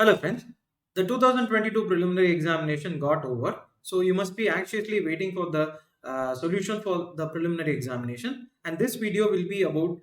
Hello friends, the 2022 preliminary examination got over, so you must be anxiously waiting for the solution for the preliminary examination, and this video will be about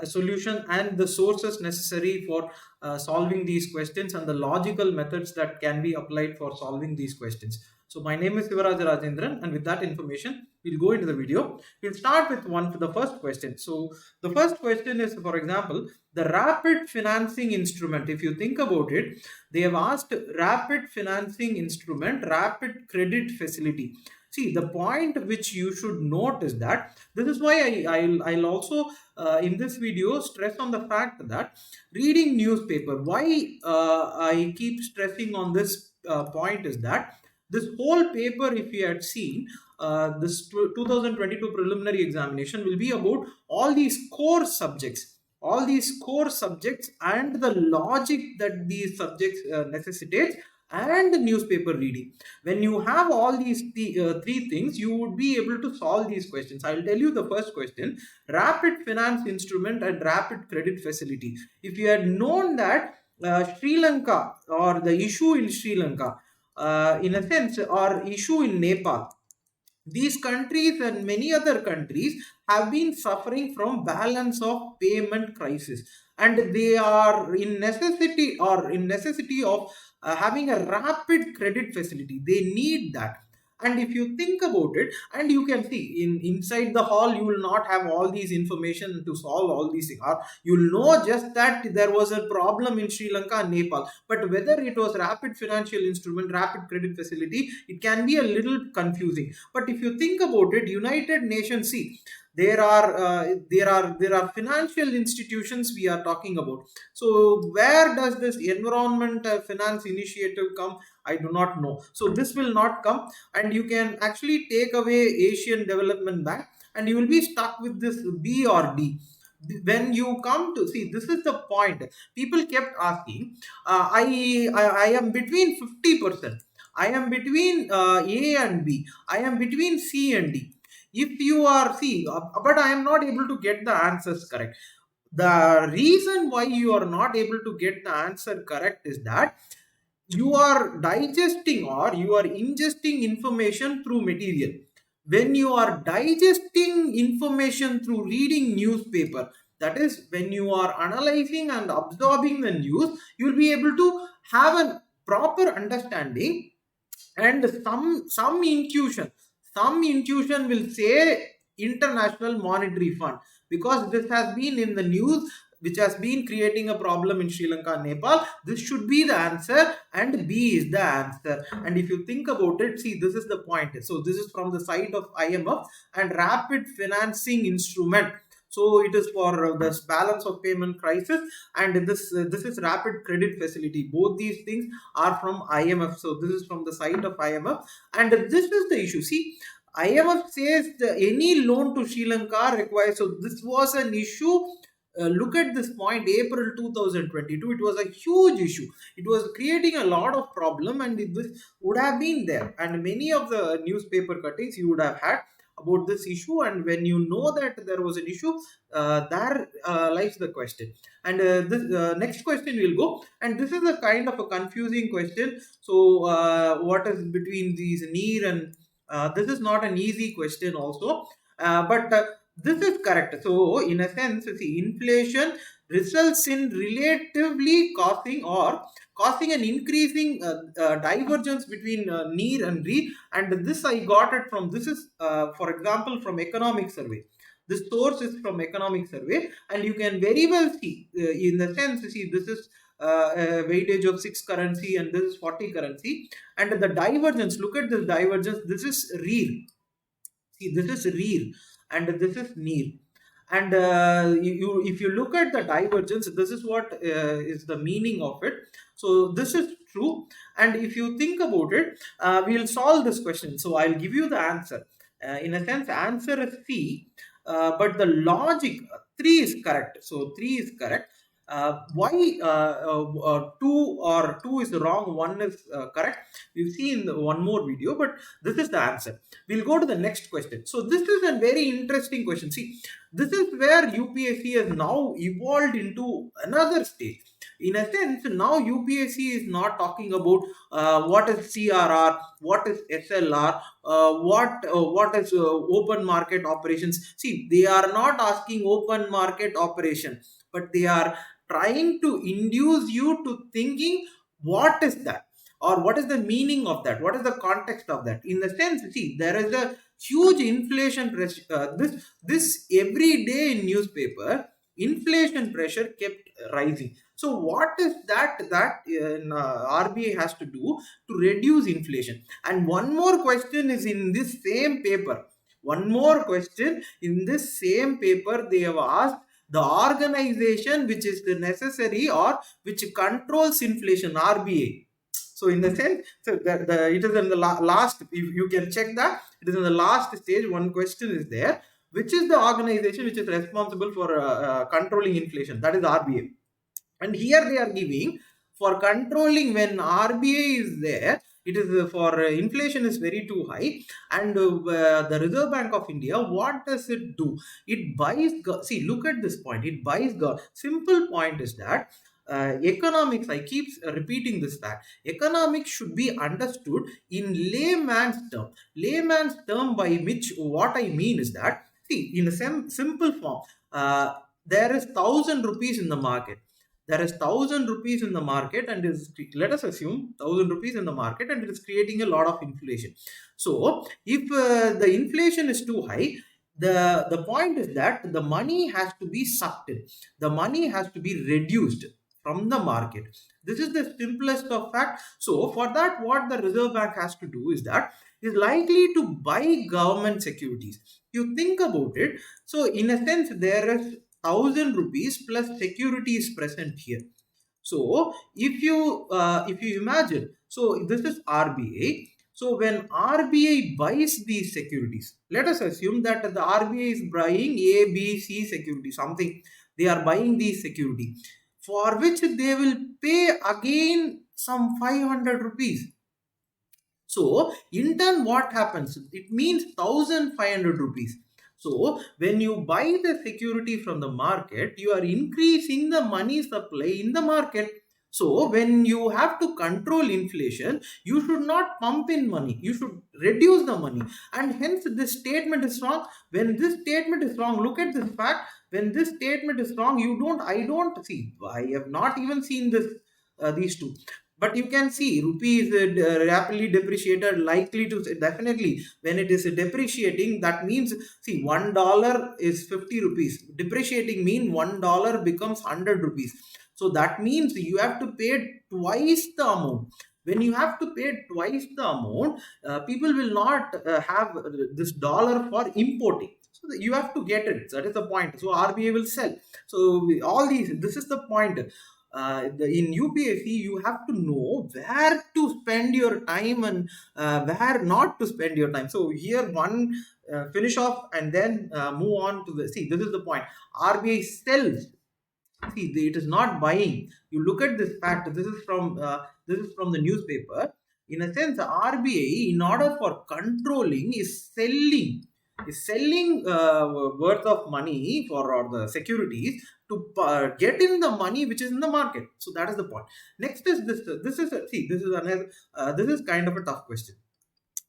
a solution and the sources necessary for solving these questions and the logical methods that can be applied for solving these questions. So my name is J.Sivarajarajendran, and with that information we'll go into the video. We'll start with the first question. So the first question is, for example, the rapid financing instrument. If you think about it, they have asked rapid financing instrument, rapid credit facility. See, the point which you should note is that this is why I'll also in this video stress on the fact that reading newspaper. Why I keep stressing on this point is that this whole paper, if you had seen, this 2022 preliminary examination will be about all these core subjects, and the logic that these subjects necessitate, and the newspaper reading. When you have all these three things, you would be able to solve these questions. I'll tell you the first question: rapid finance instrument and rapid credit facility. If you had known that Sri Lanka, or the issue in Sri Lanka, in a sense, or issue in Nepal, these countries and many other countries have been suffering from balance of payment crisis, and they are in necessity of having a rapid credit facility. They need that. And if you think about it, and you can see inside the hall, you will not have all these information to solve all these things, or you'll know just that there was a problem in Sri Lanka and Nepal, but whether it was rapid financial instrument, rapid credit facility, it can be a little confusing. But if you think about it, United Nations, see, there are financial institutions we are talking about. So where does this environment finance initiative come? I do not know. So this will not come, and you can actually take away Asian Development Bank, and you will be stuck with this B or D. When you come to see, this is the point. People kept asking, I am between 50%. I am between A and B. I am between C and D. If you are C, but I am not able to get the answers correct. The reason why you are not able to get the answer correct is that you are digesting, or you are ingesting information through material. When you are digesting information through reading newspaper, that is, when you are analyzing and absorbing the news, you will be able to have a proper understanding, and some intuition will say International Monetary Fund, because this has been in the news, which has been creating a problem in Sri Lanka and Nepal. This should be the answer, and B is the answer. And if you think about it, see, this is the point. So this is from the side of IMF, and rapid financing instrument. So it is for this balance of payment crisis, and this is rapid credit facility. Both these things are from IMF. So this is from the side of IMF, and this is the issue. See, IMF says any loan to Sri Lanka requires. So this was an issue. Look at this point, April 2022. It was a huge issue. It was creating a lot of problem, and this would have been there. And many of the newspaper cuttings you would have had about this issue. And when you know that there was an issue, there lies the question. And this next question will go. And this is a kind of a confusing question. So what is between these near and this is not an easy question also, but this is correct. So in a sense, see, inflation results in relatively causing an increasing divergence between near and read. And this I got it from, this is for example, from economic survey. This source is from economic survey, and you can very well see in the sense, see, this is a weightage of 6 currency, and this is 40 currency, and the divergence, look at this divergence. This is real. See, this is real, and this is near. And if you look at the divergence, this is what is the meaning of it. So this is true. And if you think about it, we'll solve this question. So I'll give you the answer. In a sense, answer is C, but the logic, 3 is correct. So 3 is correct. Why 2 is wrong, 1 is correct, we'll see in one more video, but this is the answer. We'll go to the next question. So this is a very interesting question. See, this is where UPSC has now evolved into another stage. In a sense, now UPSC is not talking about what is CRR, what is SLR, what is open market operations. See, they are not asking open market operation, but they are trying to induce you to thinking what is that, or what is the meaning of that, what is the context of that. In the sense, see, there is a huge inflation pressure. This every day in newspaper, inflation pressure kept rising. So what is that RBI has to do to reduce inflation? And one more question is in this same paper. One more question in this same paper, they have asked the organization which is the necessary or which controls inflation, RBI. So in the sense, so it is in the last, if you can check that, it is in the last stage. One question is there, which is the organization which is responsible for controlling inflation, that is RBI. And here they are giving for controlling, when RBI is there, it is for inflation is very too high, and the Reserve Bank of India, what does it do? It buys, see, look at this point, it buys, simple point is that economics, I keep repeating this fact, economics should be understood in layman's term. Layman's term, by which what I mean is that, see, in a simple form, there is 1,000 rupees in the market. There is 1,000 rupees in the market, and is, let us assume 1,000 rupees in the market, and it is creating a lot of inflation. So if the inflation is too high, the point is that the money has to be sucked in, the money has to be reduced from the market. This is the simplest of fact. So for that, what the Reserve Bank has to do is that is likely to buy government securities. You think about it. So in a sense, there is 1,000 rupees plus security is present here. So if you imagine, so this is RBI. So when RBI buys these securities, let us assume that the RBI is buying A, B, C security, something. They are buying these security, for which they will pay again some 500 rupees. So in turn, what happens? It means 1,500 rupees. So when you buy the security from the market, you are increasing the money supply in the market. So when you have to control inflation, you should not pump in money. You should reduce the money. And hence this statement is wrong. When this statement is wrong, look at this fact. When this statement is wrong, I don't see. I have not even seen this, these two. But you can see rupee is rapidly depreciated, likely to, definitely when it is depreciating, that means, see, $1 is 50 rupees. Depreciating mean $1 becomes 100 rupees. So that means you have to pay twice the amount. When you have to pay twice the amount, people will not have this dollar for importing. So you have to get it. That is the point. So RBI will sell. So all these, this is the point. In UPSC, you have to know where to spend your time and where not to spend your time. So here one finish off and then move on to the, see, this is the point. RBI sells. See, it is not buying. You look at this fact. This is from the newspaper. In a sense, RBI, in order for controlling, is selling worth of money for, or the securities, to get in the money which is in the market. So that is the point. Next is this. This is, see, this is another. This is kind of a tough question,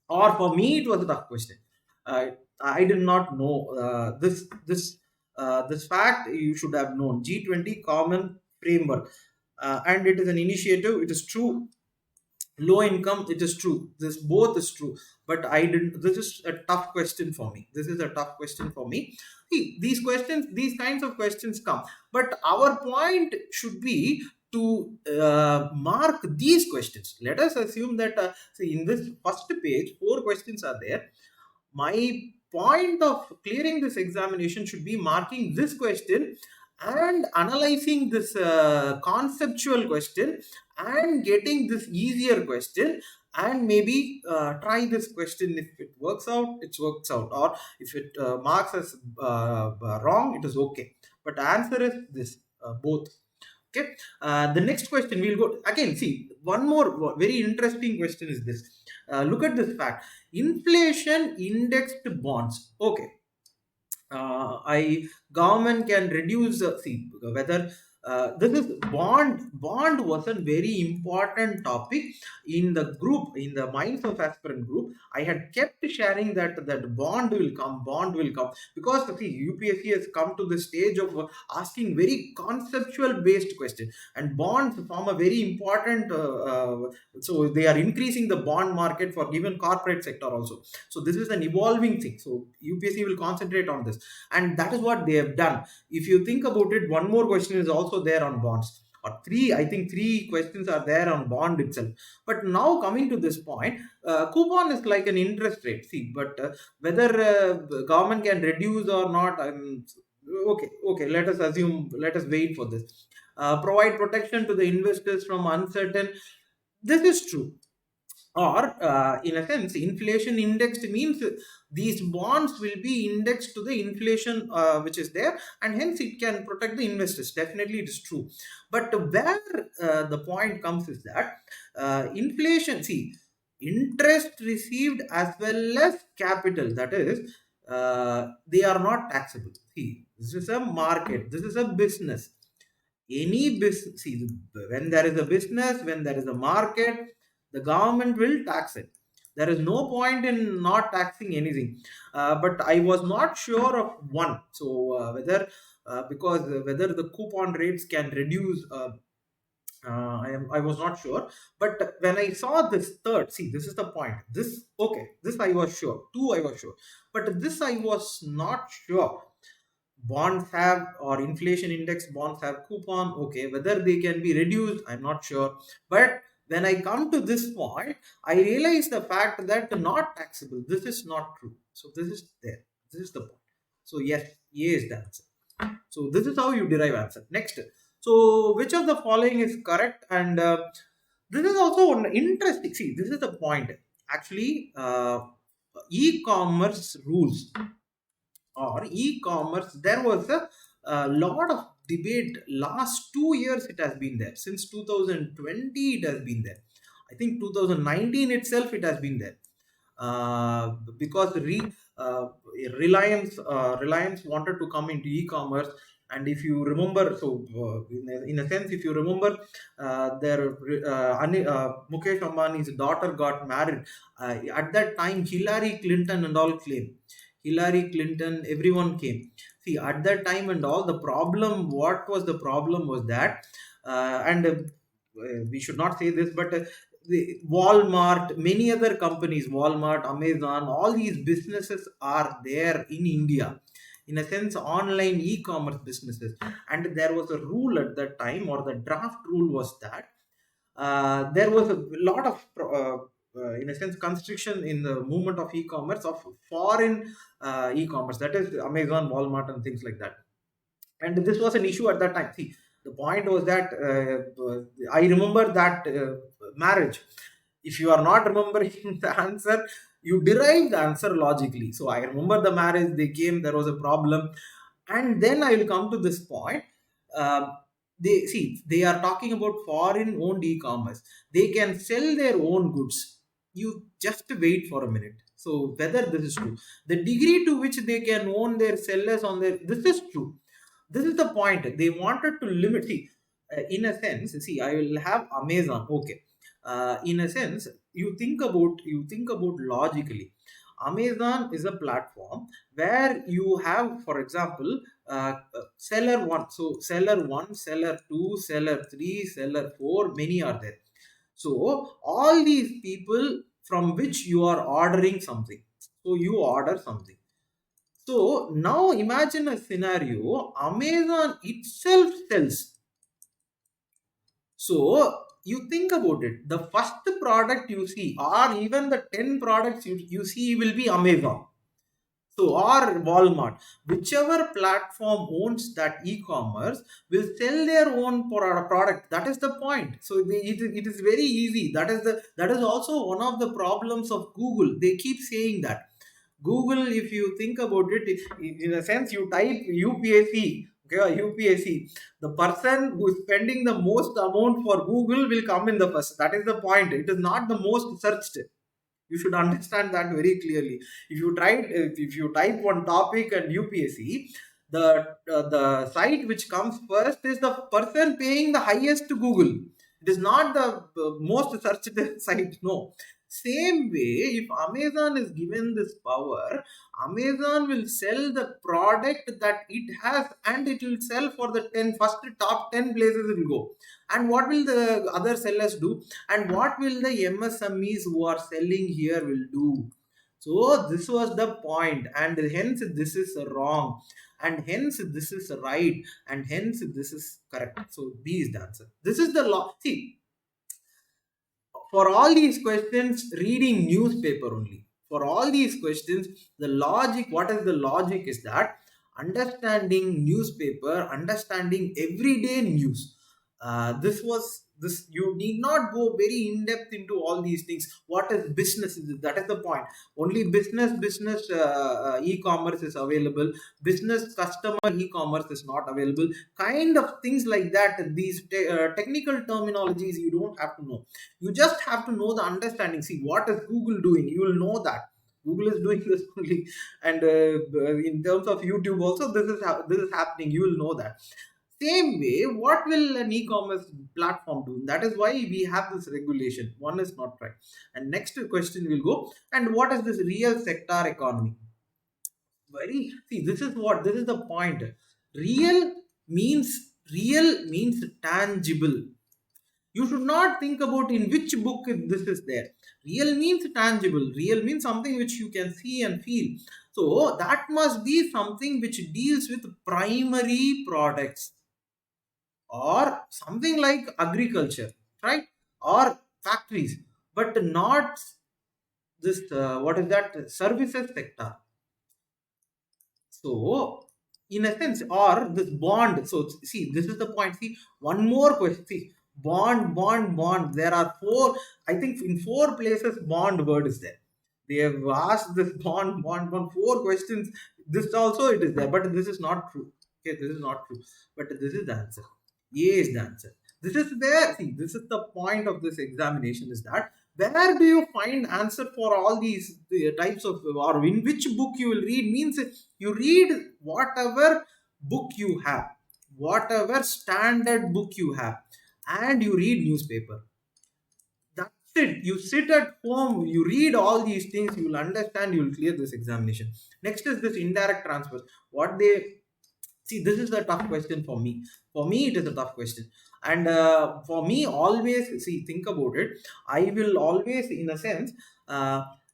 or for me it was a tough question. I did not know this fact. You should have known G20 Common Framework, and it is an initiative. It is true. Low income, it is true. This both is true, but I didn't. This is a tough question for me. This is a tough question for me. See, these questions, these kinds of questions come, but our point should be to mark these questions. Let us assume that, see, in this first page, 4 questions are there. My point of clearing this examination should be marking this question and analyzing this conceptual question and getting this easier question, and maybe try this question. If it works out, it works out, or if it marks as wrong, it is okay. But answer is this, both. Okay. The next question, we'll go again. See, one more very interesting question is this. Look at this fact: inflation indexed bonds. Okay. I Government can reduce, see, whether This is bond. Bond was a very important topic in the group, in the minds of aspirant group. I had kept sharing that bond will come, bond will come, because see, UPSC has come to the stage of asking very conceptual based questions, and bonds form a very important. So they are increasing the bond market for given corporate sector also. So this is an evolving thing. So UPSC will concentrate on this, and that is what they have done. If you think about it, one more question is also there on bonds, or three, I think three questions are there on bond itself. But now coming to this point, coupon is like an interest rate. See, but whether government can reduce or not, okay, let us assume, let us wait for this. Provide protection to the investors from uncertain. This is true. Or in a sense, inflation indexed means these bonds will be indexed to the inflation which is there, and hence it can protect the investors. Definitely it is true. But where the point comes is that inflation, see, interest received as well as capital, that is, they are not taxable. See, this is a market, this is a business. Any business, see, when there is a business, when there is a market, the government will tax it. There is no point in not taxing anything. But I was not sure of one. So whether because whether the coupon rates can reduce, I was not sure. But when I saw this third, see, this is the point. This, okay, this I was sure, two I was sure, but this I was not sure. Bonds have, or inflation index bonds have coupon, okay, whether they can be reduced, I'm not sure. But when I come to this point, I realize the fact that not taxable, this is not true. So this is there, this is the point. So yes, A is the answer. So this is how you derive answer. Next, so which of the following is correct? And this is also an interesting, see, this is the point. Actually, e-commerce rules, or e-commerce, there was a lot of debate. Last 2 years it has been there, since 2020 it has been there. I think 2019 itself it has been there. Because uh, Reliance wanted to come into e-commerce. And if you remember, so in a sense, if you remember, Mukesh Ambani's daughter got married. At that time, Hillary Clinton and all came. Hillary Clinton, everyone came. See, at that time and all, the problem, what was the problem was that, and we should not say this, but the Walmart, many other companies, Walmart, Amazon, all these businesses are there in India. In a sense, online e-commerce businesses. And there was a rule at that time, or the draft rule was that there was a lot of in a sense, constriction in the movement of e-commerce, of foreign e-commerce, that is Amazon, Walmart, and things like that. And this was an issue at that time. See, the point was that I remember that marriage. If you are not remembering the answer, you derive the answer logically. So I remember the marriage, they came, there was a problem. And then I will come to this point. Um, they see, they are talking about foreign owned e-commerce. They can sell their own goods. You just wait for a minute. So whether this is true, the degree to which they can own their sellers on their, this is true. This is the point. They wanted to limit. See, in a sense, see, I will have Amazon. Okay, in a sense, you think about logically. Amazon is a platform where you have, for example, seller one. So seller one, seller two, seller three, seller four. Many are there. So all these people from which you are ordering something. So you order something. So now imagine a scenario, Amazon itself sells. So you think about it, the first product you see, or even the 10 products you see, will be Amazon. So, or Walmart, whichever platform owns that e-commerce will sell their own product. That is the point. So it is very easy. That is also one of the problems of Google. They keep saying that Google, if you think about it, in a sense, you type UPSC, okay, UPSC, the person who is spending the most amount for Google will come in the first. That is the point. It is not the most searched. You should understand that very clearly. If you type one topic and UPSC, The site which comes first is the person paying the highest to Google. It is not the most searched site. No. Same way, if Amazon is given this power, Amazon will sell the product that it has, and it will sell for the 10 first top 10 places it will go. And what will the other sellers do? And what will the MSMEs who are selling here will do? So this was the point, and hence this is wrong, and hence this is right, and hence this is correct. So B is the answer. This is the law. See, for all these questions, reading newspaper only. For all these questions, the logic, what is the logic is that understanding newspaper, understanding everyday news. This was this, you need not go very in depth into all these things. What is business? That is the point. Only business e-commerce is available. Business customer e-commerce is not available. Kind of things like that. These technical terminologies you don't have to know. You just have to know the understanding. See, what is Google doing? You will know that Google is doing this only. And in terms of YouTube also, this is how this is happening. You will know that. Same way, what will an e-commerce platform do? That is why we have this regulation. One is not right. And next question will go, and what is this real sector economy? Very, see, this is what, this is the point. Real means tangible. You should not think about in which book this is there. Real means tangible. Real means something which you can see and feel. So that must be something which deals with primary products, or something like agriculture, right? Or factories, but not this what is that, services sector. So in a sense, or this bond. So see, this is the point. See, one more question. See, bond. There are four, I think in four places bond word is there. They have asked this bond four questions. This also it is there, but this is not true. Okay, this is not true, but this is the answer. A is the answer. This is where, see, this is the point of this examination, is that where do you find answer for all these types of, or in which book you will read, means you read whatever book you have, whatever standard book you have, and you read newspaper. That's it. You sit at home, you read all these things, you will understand, you will clear this examination. Next is this indirect transfers. What they, see, this is a tough question for me. For me, it is a tough question. And for me, always, see, think about it. I will always, in a sense,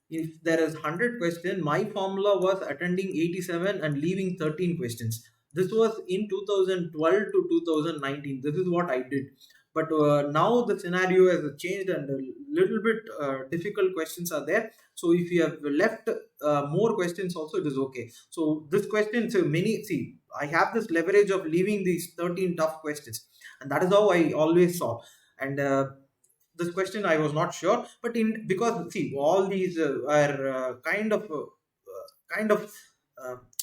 if there is 100 questions, my formula was attending 87 and leaving 13 questions. This was in 2012 to 2019. This is what I did. But now the scenario has changed, and a little bit difficult questions are there. So if you have left more questions also, it is okay. So this question, so many, see, I have this leverage of leaving these 13 tough questions, and that is how I always solve. And this question I was not sure, but in, because see, all these are kind of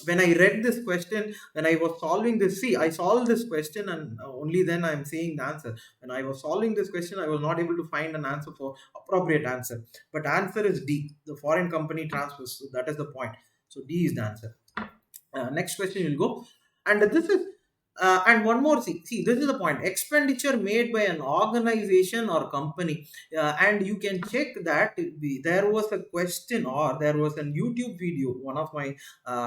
when I read this question, when I was solving this, see, I solved this question, and only then I'm saying the answer. When I was solving this question, I was not able to find an answer for appropriate answer. But answer is D, the foreign company transfers. So that is the point. So D is the answer. Next question will go, and this is and one more, see, this is the point. Expenditure made by an organization or company, and you can check that there was a question, or there was a YouTube video. One of my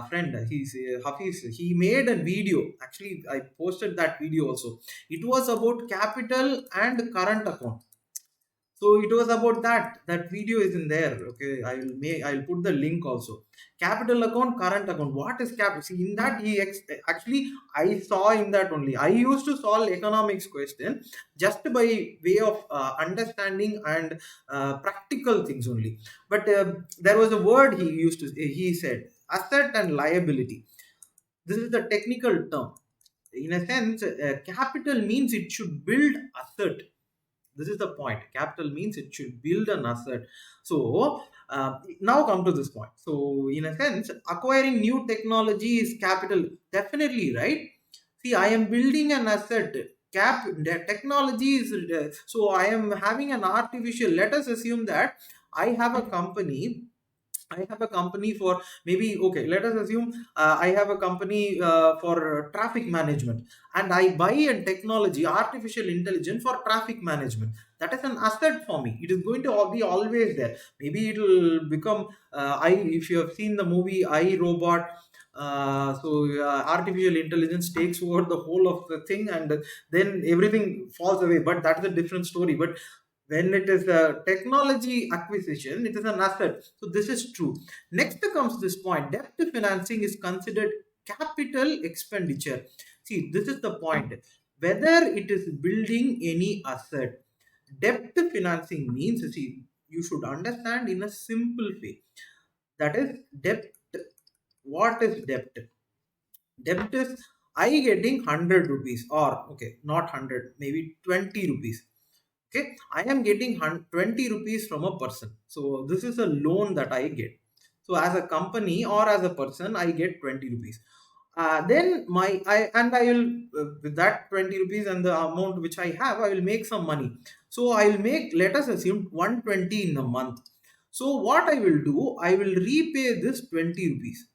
friend, he's Hafiz, he made a video. Actually, I posted that video also. It was about capital and current account. So it was about that. That video is in there. Okay, I'll put the link also. Capital account, current account. What is capital? See, in that actually I saw in that only. I used to solve economics question just by way of understanding and practical things only. But there was a word he said, asset and liability. This is the technical term. In a sense, capital means it should build asset. This is the point. Capital means it should build an asset. So now come to this point. So in a sense, acquiring new technology is capital. Definitely, right? See, I am building an asset. The technology is so I am having an artificial. Let us assume that I have a company I have a company for maybe, okay, let us assume I have a company for traffic management, and I buy a technology, artificial intelligence for traffic management. That is an asset for me. It is going to be always there. Maybe it will become, if you have seen the movie I Robot, artificial intelligence takes over the whole of the thing, and then everything falls away. But that's a different story. But when it is a technology acquisition, it is an asset. So this is true. Next comes this point: debt financing is considered capital expenditure. See, this is the point: whether it is building any asset. Debt financing means, see, you should understand in a simple way, that is debt. What is debt? Debt is I getting 100 rupees, or okay, not 100, maybe 20 rupees. Okay, I am getting 20 rupees from a person, so this is a loan that I get. So as a company or as a person, I get 20 rupees. Then I will, with that 20 rupees and the amount which I have, I will make some money. So I will make, let us assume, 120 in a month. So what I will do, I will repay this 20 rupees,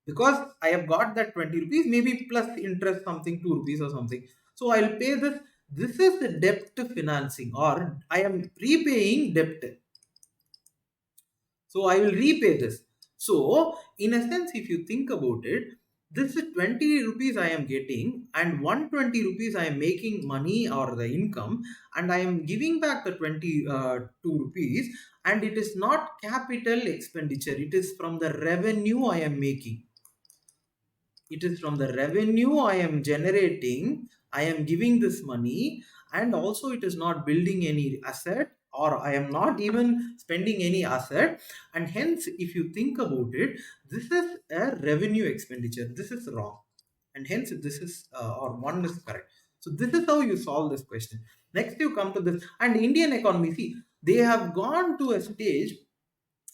because I have got that 20 rupees, maybe plus interest something 2 rupees or something. So I'll pay this. This is the debt financing, or I am repaying debt. So I will repay this. So in a sense, if you think about it, this is 20 rupees I am getting, and 120 rupees I am making money or the income, and I am giving back the 22 rupees, and it is not capital expenditure. It is from the revenue I am making. It is from the revenue I am generating. I am giving this money, and also it is not building any asset, or I am not even spending any asset. And hence, if you think about it, this is a revenue expenditure. This is wrong, and hence this is or one is correct. So this is how you solve this question. Next, you come to this, and Indian economy. See, they have gone to a stage.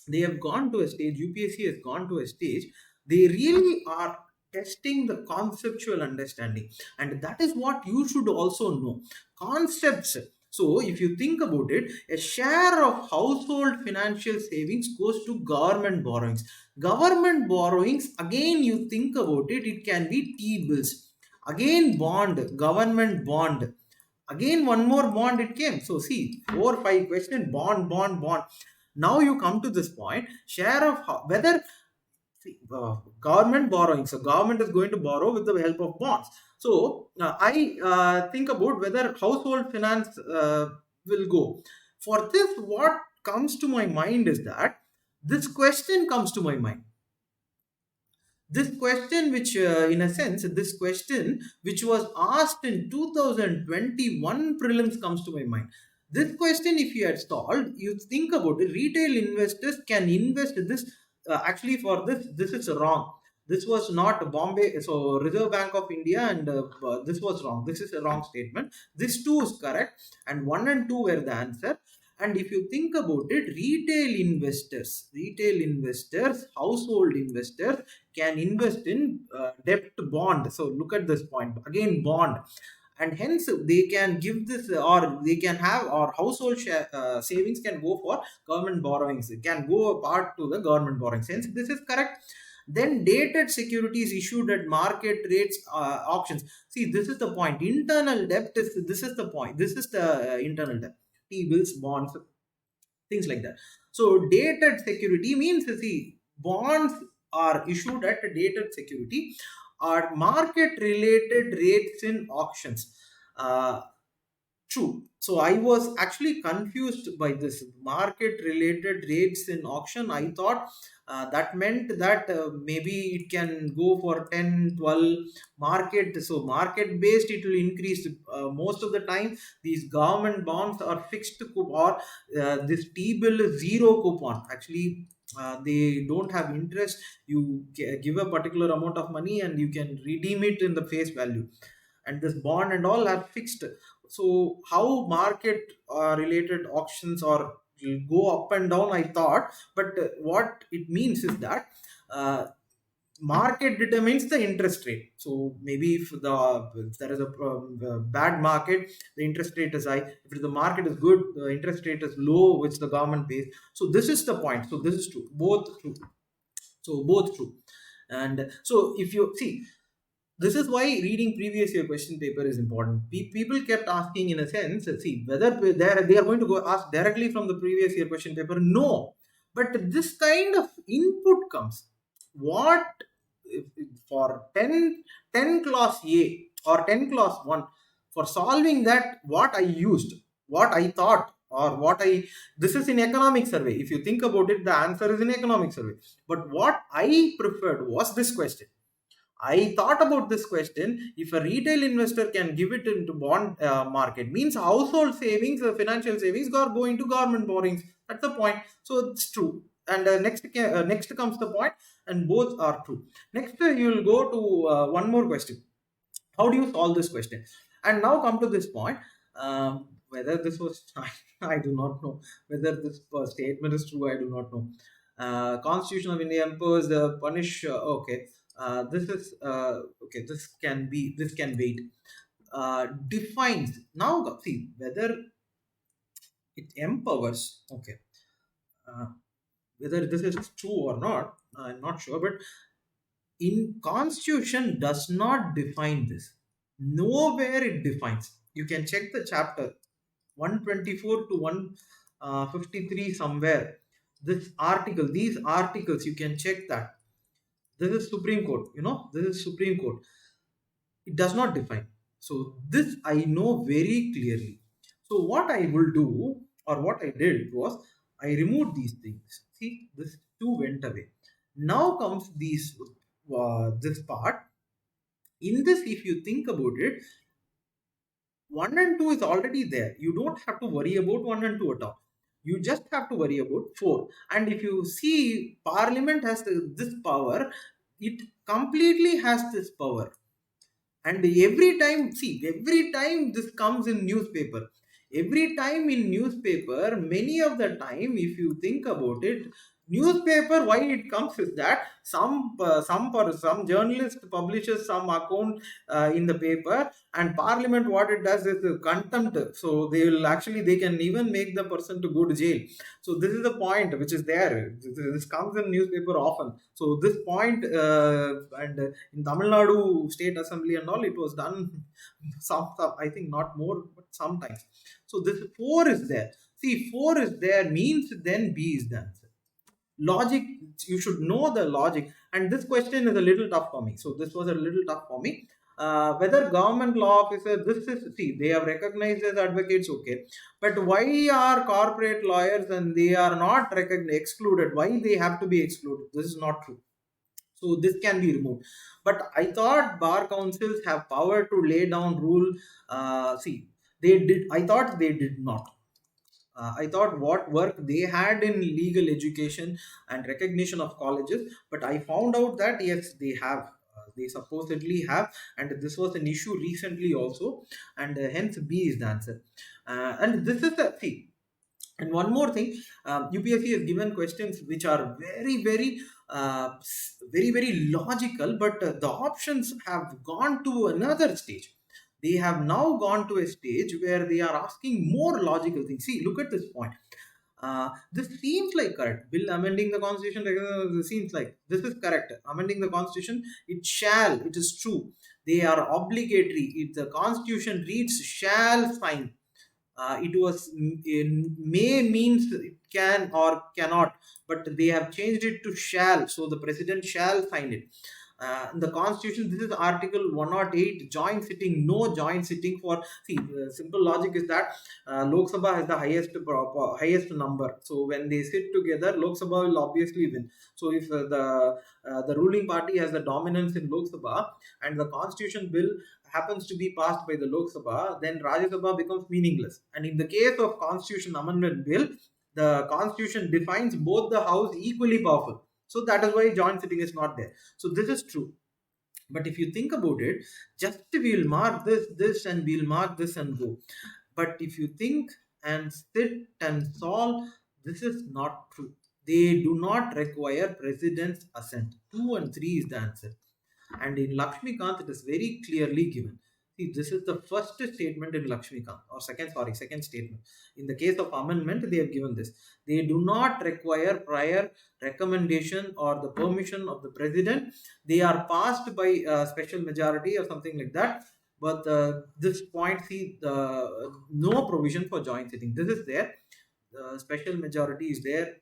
UPSC has gone to a stage. They really are testing the conceptual understanding, and that is what you should also know. Concepts. So if you think about it, a share of household financial savings goes to government borrowings. Government borrowings, again, you think about it, it can be T-bills. Again, bond, government bond. Again, one more bond it came. So see, 4 5 question, bond, bond, bond. Now you come to this point: share of whether, see, government borrowing. So government is going to borrow with the help of bonds. So I think about whether household finance will go. For this, what comes to my mind is that this question comes to my mind. This question, which in a sense, this question which was asked in 2021 prelims comes to my mind. This question, if you had solved, you think about it, retail investors can invest this. Actually, for this is wrong. This was not Bombay, so Reserve Bank of India, and this was wrong. This is a wrong statement. This two is correct, and 1 and 2 were the answer. And if you think about it, retail investors, household investors can invest in debt bond. So look at this point again, bond, and hence they can give this, or they can have, or household savings can go for government borrowings. It can go part to the government borrowings. Hence this is correct. Then dated securities issued at market rates, auctions. See, this is the point. Internal debt is, this is the point. This is the internal debt. T-bills, bonds, things like that. So dated security means, see, bonds are issued at a dated security, are market related rates in auctions. True. So I was actually confused by this market related rates in auction. I thought that meant that maybe it can go for 10, 12 market. So market based, it will increase. Most of the time, these government bonds are fixed coupon, or this T-bill is zero coupon. Actually, they don't have interest. You give a particular amount of money and you can redeem it in the face value, and this bond and all are fixed. So how market related auctions or will go up and down, I thought. But what it means is that uh, market determines the interest rate. So maybe if there is a bad market, the interest rate is high. If the market is good, the interest rate is low, which the government pays. So this is the point. So this is true, both true. So both true. And so if you see, this is why reading previous year question paper is important. People kept asking, in a sense, see whether they are going to go ask directly from the previous year question paper. No, but this kind of input comes. What for 10 class A or 10 class 1, for solving that, what I used, what I thought, or what I, this is in economic survey. If you think about it, the answer is in economic survey. But what I preferred was this question. I thought about this question. If a retail investor can give it into bond market, means household savings, financial savings are going to government borrowings. That's the point. So it's true. And next comes the point, and both are true. Next, you will go to one more question. How do you solve this question? And now come to this point. Whether this was I do not know. Whether this statement is true, I do not know. Constitution of India imposes the punish. Okay, this is okay. This can wait. Defines now. See whether it empowers. Okay, uh, whether this is true or not, I'm not sure. But in Constitution does not define this. Nowhere it defines. You can check the chapter 124 to 153 somewhere. This article, these articles, you can check that. This is Supreme Court. This is Supreme Court. It does not define. So this I know very clearly. So what I will do, or what I did was, I removed these things. See, this two went away. Now comes this part. In this, if you think about it, 1 and 2 is already there. You don't have to worry about 1 and 2 at all. You just have to worry about 4. And if you see, Parliament has this power, it completely has this power. And every time this comes in newspaper, many of the time, if you think about it, newspaper, why it comes is that some journalist publishes some account in the paper, and Parliament, what it does is contempt. So they can even make the person to go to jail. So this is the point which is there. This comes in newspaper often. So this point, and in Tamil Nadu State Assembly and all, it was done some I think not more, but sometimes. So this 4 is there. See, 4 is there means then B is the answer. Logic, you should know the logic. And this question is a little tough for me. So this was a little tough for me. Whether government law officer, this is, see, they have recognized as advocates, okay. But why are corporate lawyers and they are not excluded? Why they have to be excluded? This is not true. So this can be removed. But I thought bar councils have power to lay down rule. See, they did. I thought they did not. I thought what work they had in legal education and recognition of colleges, but I found out that yes, they have. They supposedly have, and this was an issue recently also, and hence B is the answer. And this is the see. And one more thing, UPSC has given questions which are very logical, but the options have gone to another stage. They have now gone to a stage where they are asking more logical things. See, look at this point. This seems like correct. Bill amending the constitution, this seems like this is correct. Amending the constitution, it is true. They are obligatory. If the constitution reads shall sign, it was in may means it can or cannot, but they have changed it to shall. So the president shall sign it. In the constitution, this is article 108, joint sitting, no joint sitting for, see, the simple logic is that Lok Sabha has the highest number. So when they sit together, Lok Sabha will obviously win. So if the ruling party has the dominance in Lok Sabha and the constitution bill happens to be passed by the Lok Sabha, then Rajya Sabha becomes meaningless. And in the case of constitution amendment bill, the constitution defines both the house equally powerful. So that is why joint sitting is not there. So this is true. But if you think about it, just we'll mark this, and we'll mark this and go. But if you think and sit and solve, this is not true. They do not require president's assent. 2 and 3 is the answer. And in Lakshmikant, it is very clearly given. See, this is the first statement in Lakshmikant, or second statement. In the case of amendment, they have given this. They do not require prior recommendation or the permission of the president. They are passed by special majority or something like that. But this point, see, no provision for joint sitting. This is there. The special majority is there.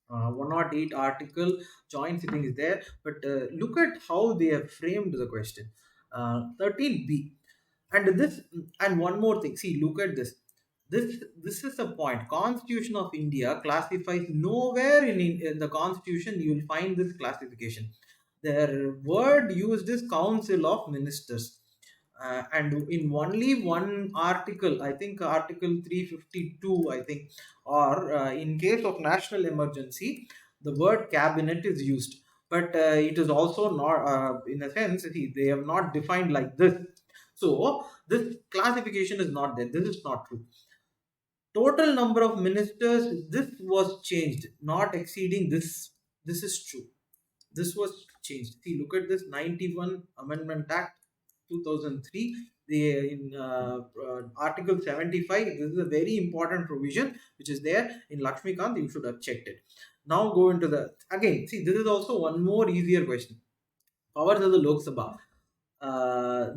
108 article joint sitting is there, but look at how they have framed the question. 13b, and this, and one more thing, see, look at this. This is the point. Constitution of India classifies nowhere in the constitution you will find this classification. Their word used is council of ministers, and in only one article, I think article 352, I think, or in case of national emergency, the word cabinet is used, but it is also not, in a sense, see, they have not defined like this. So this classification is not there. This is not true. Total number of ministers, this was changed, not exceeding this. This is true. This was changed. See, look at this 91 Amendment Act 2003. The in Article 75. This is a very important provision which is there in Lakshmikant. You should have checked it. Now go into the again. See, this is also one more easier question. Powers of the Lok Sabha.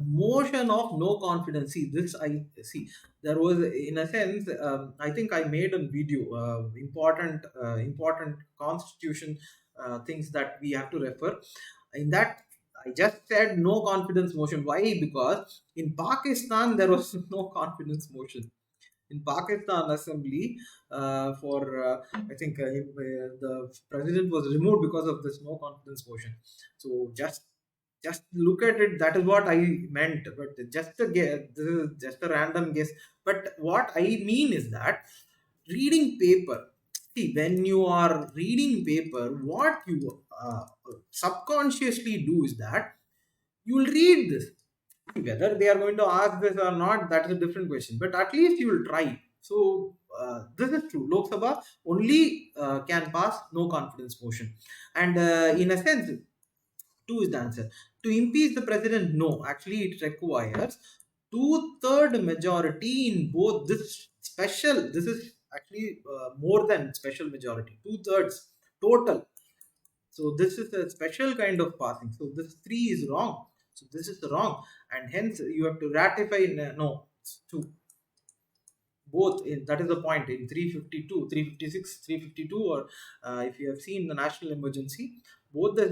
Motion of no confidence. See, this I see. There was, in a sense, I think I made a video. Important constitution things that we have to refer. In that, I just said no confidence motion. Why? Because in Pakistan there was no confidence motion. In Pakistan assembly, for I think the president was removed because of this no confidence motion. So just look at it. That is what I meant. But just a guess. This is just a random guess. But what I mean is that reading paper. See, when you are reading paper, what you subconsciously do is that you will read this. Whether they are going to ask this or not, that is a different question. But at least you will try. So this is true. Lok Sabha only can pass no confidence motion, and in a sense, two is the answer. To impeach the president, no. Actually, it requires two-third majority in both this special. This is actually more than special majority. Two-thirds total. So this is a special kind of passing. So this three is wrong. So this is wrong, and hence you have to ratify. No, it's two. Both in, that is the point in 352, 356, 352, or if you have seen the national emergency, both the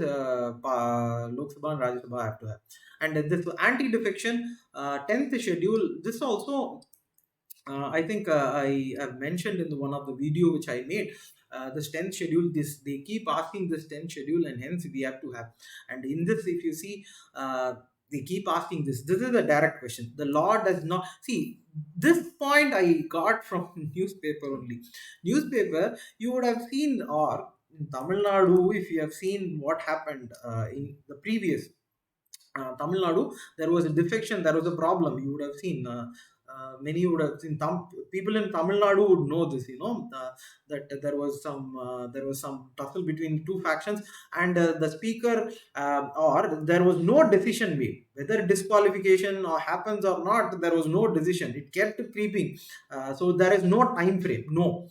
Lok Sabha and Rajya Sabha have to have. And this anti-defection 10th schedule, this also I think I have mentioned in the one of the video which I made. This 10th schedule, this they keep asking this 10th schedule, and hence we have to have. And in this, if you see, they keep asking this. This is a direct question. The law does not see this point. I got from newspaper only. Newspaper, you would have seen, or in Tamil Nadu, if you have seen what happened in the previous Tamil Nadu, there was a defection, there was a problem. You would have seen. Many would have seen. People in Tamil Nadu would know this. That there was some tussle between two factions, and the speaker, or there was no decision made whether disqualification or happens or not. There was no decision. It kept creeping. So there is no time frame. No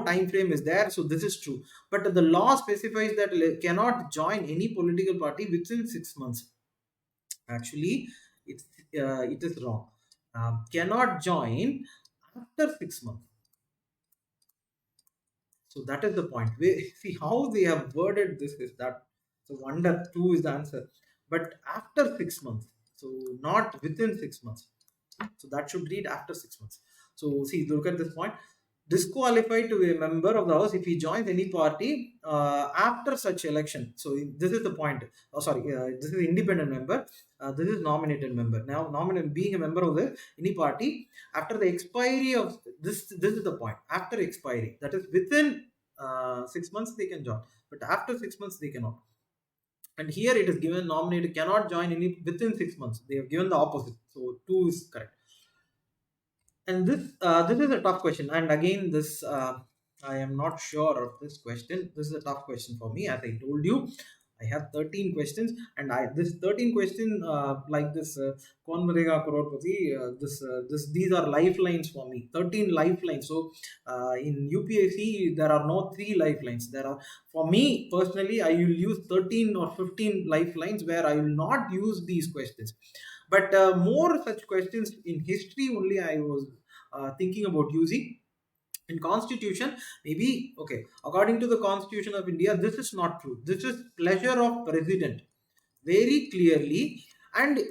time frame is there. So this is true. But the law specifies that cannot join any political party within 6 months. Actually, it is wrong. Cannot join after 6 months. So that is the point. See how they have worded this is that. So wonder two is the answer, but after 6 months. So not within 6 months. So that should read after 6 months. So see, look at this point. Disqualified to be a member of the house if he joins any party after such election. So this is the point. Oh, sorry, this is independent member. This is nominated member. Now, being a member of any party after the expiry of this. This is the point. After expiry, that is within 6 months they can join, but after 6 months they cannot. And here it is given nominated cannot join any within 6 months. They have given the opposite. So two is correct. And this is a tough question. And again, this I am not sure of this question. This is a tough question for me. As I told you, I have 13 questions, and I this 13 question like this Kaun Banega Crorepati, this these are lifelines for me. 13 lifelines. So in UPSC there are no three lifelines. There are, for me personally, I will use 13 or 15 lifelines where I will not use these questions. But more such questions in history only I was thinking about using. In constitution, maybe, okay, according to the constitution of India, this is not true. This is pleasure of president, very clearly. And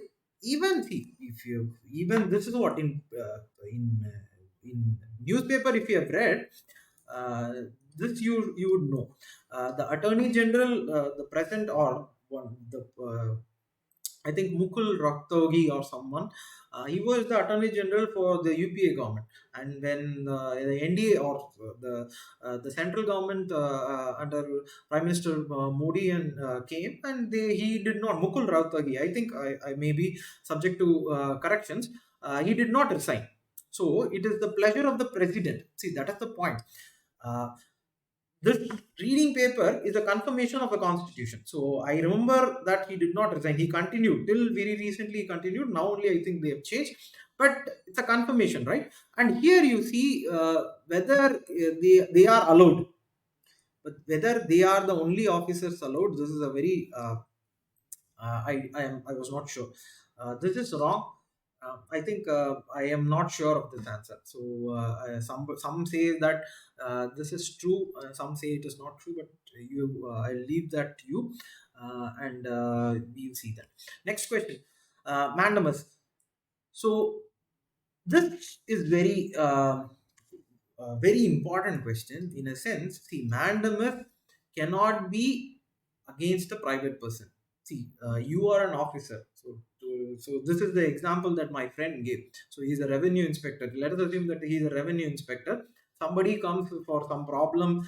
even see, if you, even this is what in in newspaper, if you have read, uh, this you would know. The attorney general, the present, or one the I think Mukul Rohtagi or someone. He was the Attorney General for the UPA government, and when the NDA, or the central government under Prime Minister Modi and came, and he did not, Mukul Rohtagi. I think I may be subject to corrections. He did not resign. So it is the pleasure of the president. See, that is the point. Uh, this reading paper is a confirmation of the constitution. So I remember that he did not resign. He continued till very recently. He continued. Now only I think they have changed, but it's a confirmation, right? And here you see whether they are allowed, but whether they are the only officers allowed. This is a very I was not sure. This is wrong. I think I am not sure of this answer. So some say that this is true. Some say it is not true. But I'll leave that to you, and we'll see that. Next question, mandamus. So this is very important question in a sense. See, mandamus cannot be against a private person. See, you are an officer. So this is the example that my friend gave. So he's a revenue inspector. Let us assume that he's a revenue inspector. Somebody comes for some problem,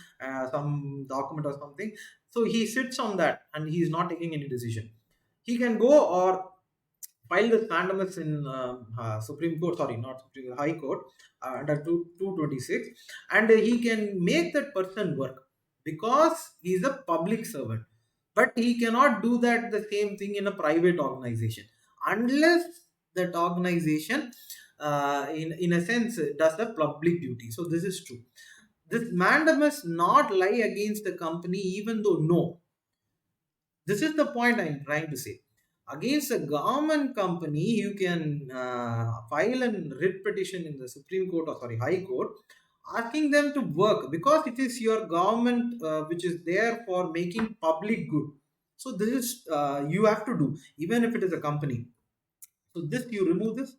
some document or something. So he sits on that and he is not taking any decision. He can go or file this mandamus in Supreme Court, sorry, not Supreme, High Court, under 226, and he can make that person work because he is a public servant. But he cannot do that the same thing in a private organization unless that organization, in a sense, does the public duty. So this is true. This mandamus not lie against the company, even though no. This is the point I'm trying to say. Against a government company, you can file a writ petition in the Supreme Court, or sorry, High Court, asking them to work because it is your government which is there for making public good. So this is you have to do, even if it is a company. So this, you remove this.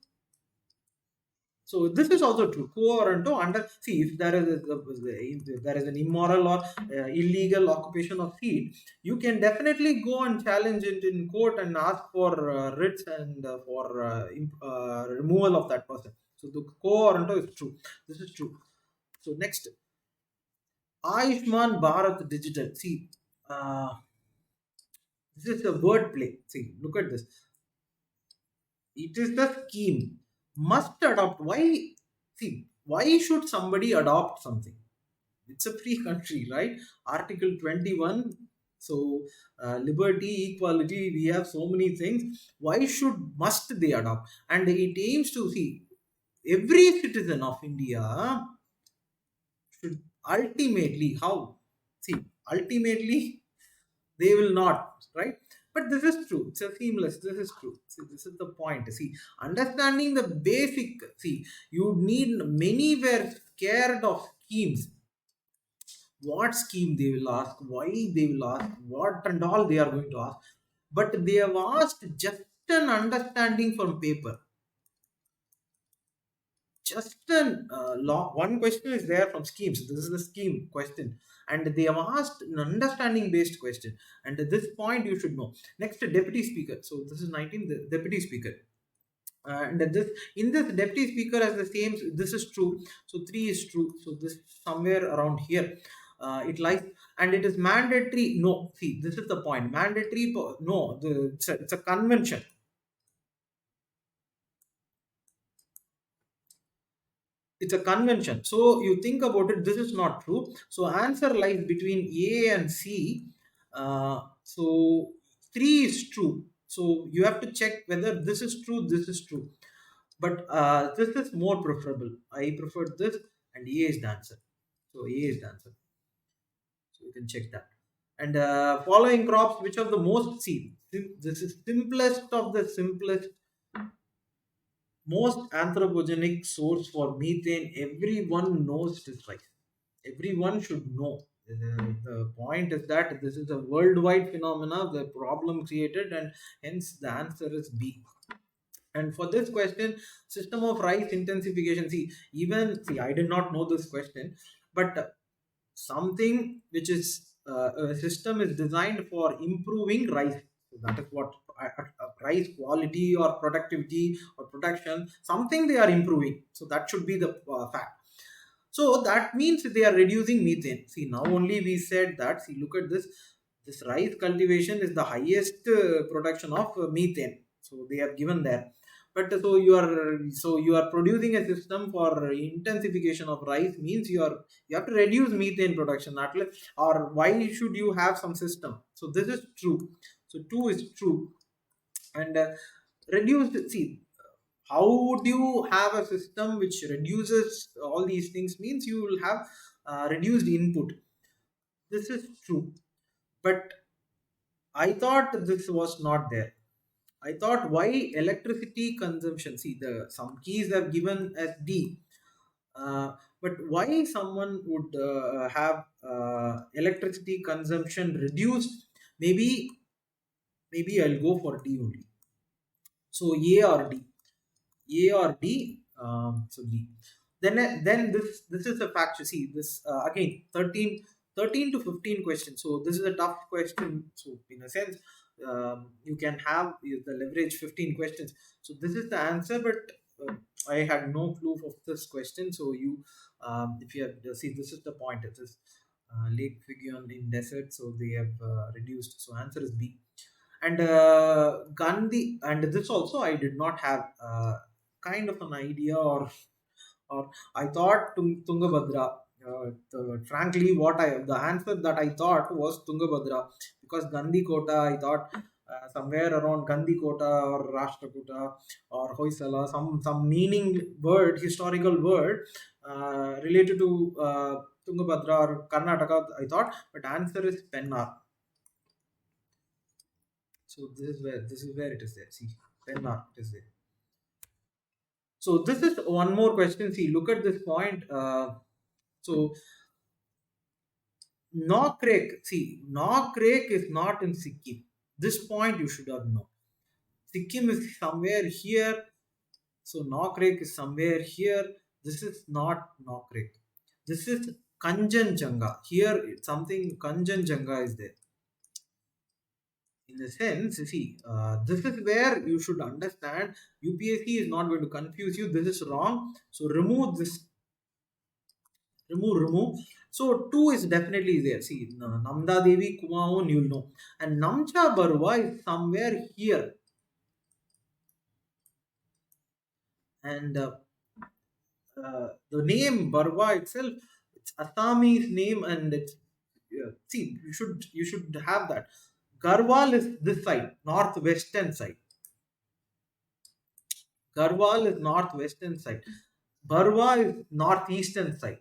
So this is also true. Quo warranto, under, see, if there is an immoral or illegal occupation of seat, you can definitely go and challenge it in court and ask for writs and for removal of that person. So the quo warranto is true. This is true. So next, Ayushman Bharat Digital. See, this is a word play. See, look at this. It is the scheme. Must adopt. Why? See, why should somebody adopt something? It's a free country, right? Article 21. So, liberty, equality, we have so many things. Why must they adopt? And it aims to see every citizen of India should ultimately, how? See, ultimately they will not, right? But this is true. It's a seamless. This is true. See, this is the point. See, understanding the basic. See, you need, many were scared of schemes. What scheme they will ask, why they will ask, what and all they are going to ask. But they have asked just an understanding from paper. Just an one question is there from schemes. This is the scheme question, and they have asked an understanding based question. And at this point, you should know. Next, deputy speaker. So this is 19, the deputy speaker. And this, in this, deputy speaker has the same. This is true. So 3 is true. So this somewhere around here. It lies, and it is mandatory. No, see, this is the point. Mandatory. No, it's a convention. it's a convention. So you think about it, this is not true. So answer lies between A and C. So 3 is true. So you have to check whether this is true, this is true. But this is more preferable. I prefer this, and A is the answer. So A is the answer. So you can check that. And following crops, which of the most, see, this is simplest of the simplest, most anthropogenic source for methane. Everyone knows this, right? Everyone should know. The point is that this is a worldwide phenomena, the problem created, and hence the answer is B. And for this question, system of rice intensification. See, even see, I did not know this question, but something which is a system is designed for improving rice. So that is what rice quality or productivity or production, something they are improving. So that should be the fact. So that means they are reducing methane. See, now only we said that. See, look at this. This rice cultivation is the highest production of methane. So they have given there. But so you are producing a system for intensification of rice, means you have to reduce methane production. At least, or why should you have some system? So this is true. So two is true. And reduce. See, how would you have a system which reduces all these things? Means you will have reduced input. This is true. But I thought this was not there. I thought, why electricity consumption? See, the some keys are given as D, uh, but why someone would have electricity consumption reduced? Maybe I'll go for D only. So A or D. A or D. So D. Then this is a fact. You see this again 13 to 15 questions. So this is a tough question. So in a sense, you can have the leverage 15 questions. So this is the answer, but I had no clue of this question. So you, if you have see, this is the point. It is Lake Figion in desert. So they have reduced. So answer is B. And Gandhi, and this also I did not have kind of an idea, or I thought Tungabhadra. Frankly, the answer that I thought was Tungabhadra, because Gandhi Kota, I thought somewhere around Gandhi Kota or Rashtrakuta or Hoysala, some meaning word, historical word related to Tungabhadra or Karnataka, I thought, but answer is Pennar. So this is where it is there. See, Pennar is there. So this is one more question. See, look at this point. So Nokrek. See, Nokrek is not in Sikkim. This point you should have known. Sikkim is somewhere here. So Nokrek is somewhere here. This is not Nokrek. This is Kanchenjunga. Here something Kanchenjunga is there. In a sense, see, this is where you should understand. UPSC is not going to confuse you. This is wrong. So remove this. Remove. So 2 is definitely there. See, Namda Devi, Kumaon, you'll know. And Namcha Barwa is somewhere here. And the name Barwa itself, it's Assami's name, and it's see, you should have that. Garhwal is this side, northwestern side. Garhwal is northwestern side. Barwa is northeastern side.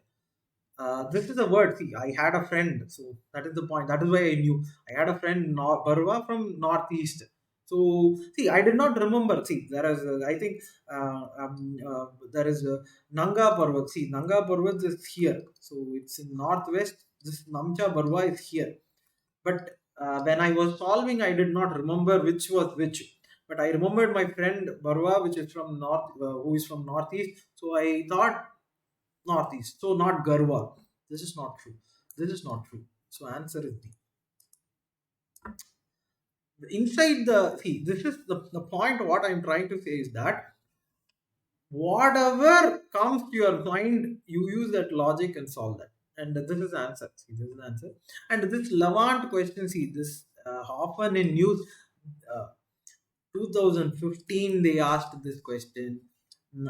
This is a word. See, I had a friend, so that is the point. That is why I knew. I had a friend, Barwa from northeast. So see, I did not remember. See, there is, I think, there is Nanga Parvat. See, Nanga Parvat is here, so it's in northwest. This Namcha Barwa is here. But when I was solving, I did not remember which was which. But I remembered my friend Barwa, which is from north, who is from northeast. So I thought northeast. So not Garhwal. This is not true. This is not true. So answer is B. Inside the, see, this is the point. What I'm trying to say is that whatever comes to your mind, you use that logic and solve that. And this is the answer. See, this is the answer. And this Levant question, see, this often in news. Uh, 2015 they asked this question.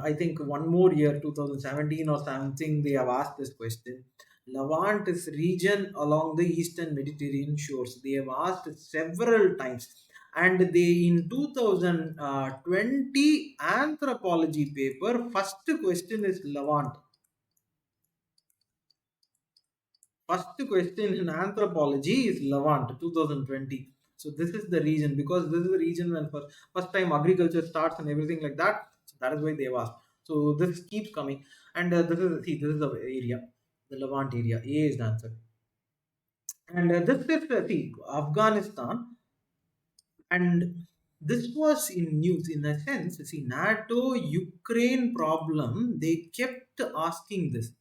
I think one more year, 2017 or something, they have asked this question. Levant is region along the eastern Mediterranean shores. They have asked several times. And they in 2020 anthropology paper, first question is Levant. First question in anthropology is Levant 2020. So this is the region, because this is the region when first time agriculture starts and everything like that. So that is why they have asked. So this keeps coming, and this is the area, the Levant area. A is the answer, and this is Afghanistan, and this was in news in a sense. See, NATO Ukraine problem. They kept asking this,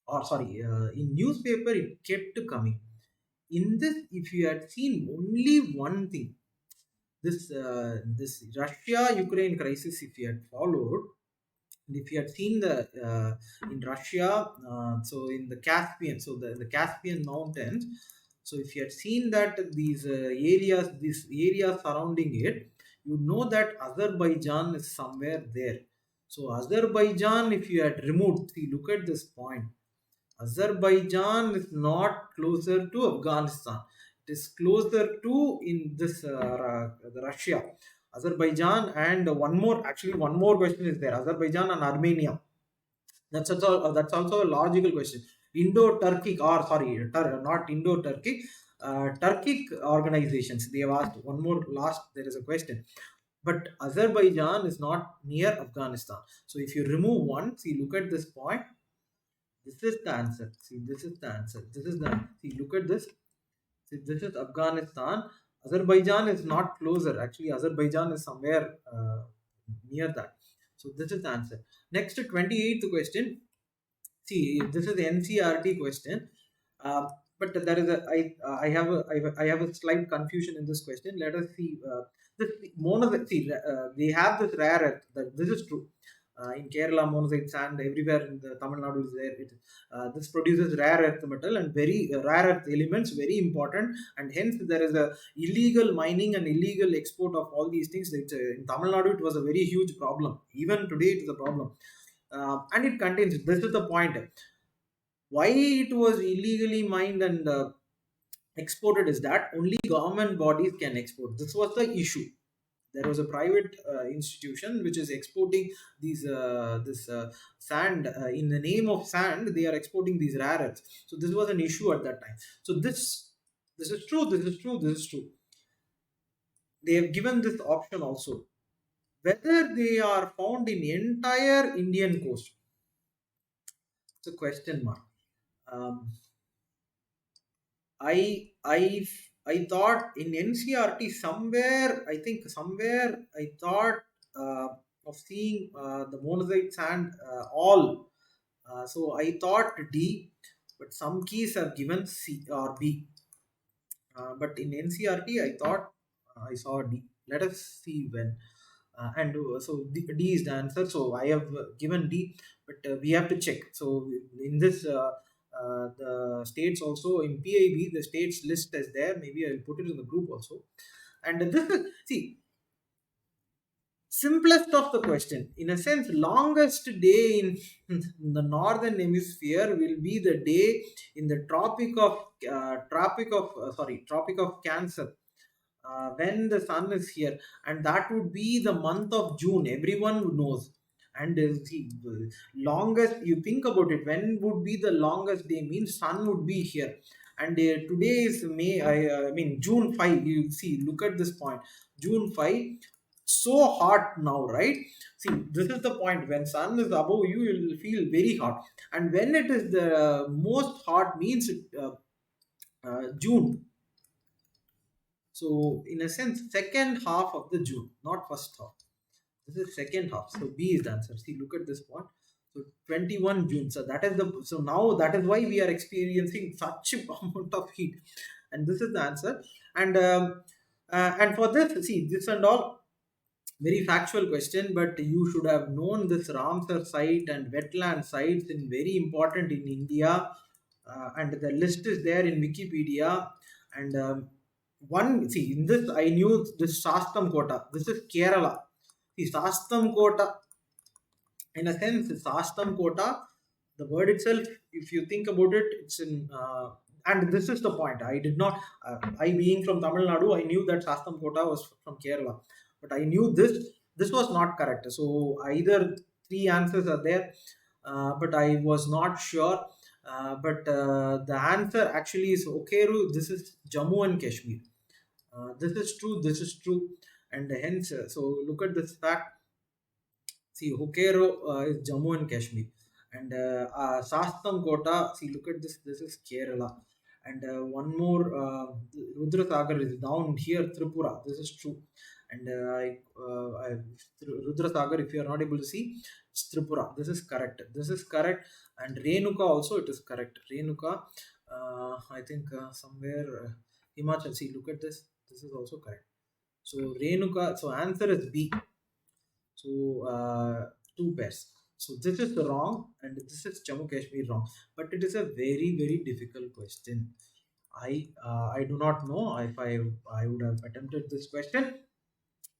or sorry, in newspaper it kept coming. In this, if you had seen only one thing, this Russia Ukraine crisis, if you had followed, if you had seen the in Russia, so in the Caspian, so the Caspian mountains, so if you had seen that these areas surrounding it, you know that Azerbaijan is somewhere there. So Azerbaijan, if you had removed, see, look at this point. Azerbaijan is not closer to Afghanistan. It is closer to in this the Russia, Azerbaijan, and one more question is there. Azerbaijan and Armenia. That's also a logical question. Indo-Turkic, or sorry, not Indo-Turkic, Turkic organizations. They have asked one more last. There is a question, but Azerbaijan is not near Afghanistan. So if you remove one, see, look at this point. This is the answer. See, this is the answer. This is the see. Look at this. See, this is Afghanistan. Azerbaijan is not closer. Actually, Azerbaijan is somewhere near that. So this is the answer. Next, 28th question. See, this is the NCRT question. Uh, but there is I have a slight confusion in this question. Let us see. This they have this rare earth. This is true. In Kerala, monazite sand, everywhere in the Tamil Nadu is there. This produces rare earth metal and very rare earth elements, very important, and hence there is a illegal mining and illegal export of all these things. In Tamil Nadu, it was a very huge problem. Even today, it is a problem. And it contains, this is the point, why it was illegally mined and exported is that only government bodies can export. This was the issue. There was a private institution which is exporting this sand, in the name of sand. They are exporting these rare earths. So this was an issue at that time. So this is true, this is true, this is true. They have given this option also, whether they are found in entire Indian coast. It's a question mark. um, I thought in NCRT somewhere, I think somewhere I thought uh, of seeing the monazite sand all. So I thought D, but some keys are given C or B. But in NCRT I thought I saw D. Let us see when. So D is the answer. So I have given D, but we have to check. So in this the states also, in PIB the states list is there. Maybe I'll put it in the group also. And this is, see, simplest of the question, in a sense, longest day in the northern hemisphere will be the day in the tropic of Cancer, when the sun is here, and that would be the month of June. Everyone knows. And see, longest, you think about it, when would be the longest day, means sun would be here. And today is May, I mean June 5. You see, look at this point, June 5. So hot now, right? See, this is the point, when sun is above you, you will feel very hot. And when it is the most hot means June. So in a sense, second half of the June, not first half. This is second half. So B is the answer. See, look at this point. So 21 June. So that is so now that is why we are experiencing such amount of heat. And this is the answer. And for this, see, this and all, very factual question, but you should have known this Ramsar site and wetland sites in very important in India. And the list is there in Wikipedia. And one, see, in this I knew this Shastam Kota. This is Kerala. See, Shastam Kota. in a sense, it's Astam quota. The word itself, if you think about it, it's in. And this is the point. I did not. I being from Tamil Nadu, I knew that Sastam quota was from Kerala, but I knew this. This was not correct. So either three answers are there, but I was not sure. But the answer actually is Okeru. This is Jammu and Kashmir. This is true. This is true, and hence, so look at this fact. See, Hokero is Jammu and Kashmir, and Sastam Kota. See, look at this. This is Kerala, and one more Rudrasagar is down here, Tripura. This is true, and Rudrasagar. If you are not able to see, it's Tripura. This is correct. This is correct, and Renuka also it is correct. Renuka, I think somewhere Himachal. See, look at this. This is also correct. So Renuka. So answer is B. So two pairs. So this is wrong, and this is Jammu Kashmir wrong. But it is a very difficult question. I do not know if I would have attempted this question,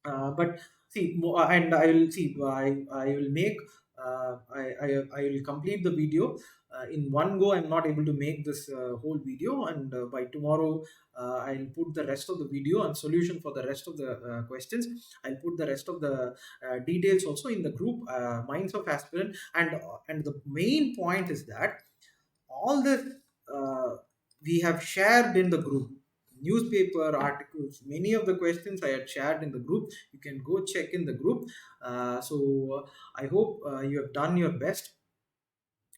but see, and I will see. I will make. I will complete the video in one go. I'm not able to make this whole video, and by tomorrow I'll put the rest of the video and solution for the rest of the questions. I'll put the rest of the details also in the group Minds of Aspirant, and the main point is that all this uh, we have shared in the group, newspaper articles, many of the questions I had shared in the group. You can go check in the group. So I hope you have done your best.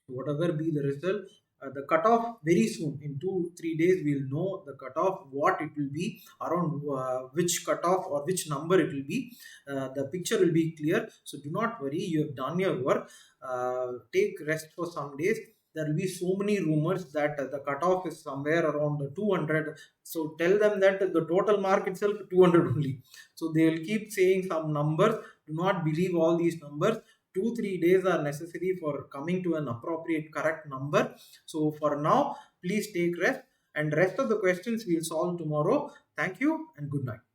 Whatever be the result, the cutoff very soon, in 2 3 days we'll know the cutoff, what it will be, around which cutoff or which number it will be. The picture will be clear, so do not worry, you have done your work. Take rest for some days. There will be so many rumors that the cutoff is somewhere around 200. So tell them that the total mark itself 200 only. So they will keep saying some numbers. Do not believe all these numbers. 2 3 days are necessary for coming to an appropriate correct number. So for now, please take rest, and rest of the questions we'll solve tomorrow. Thank you and good night.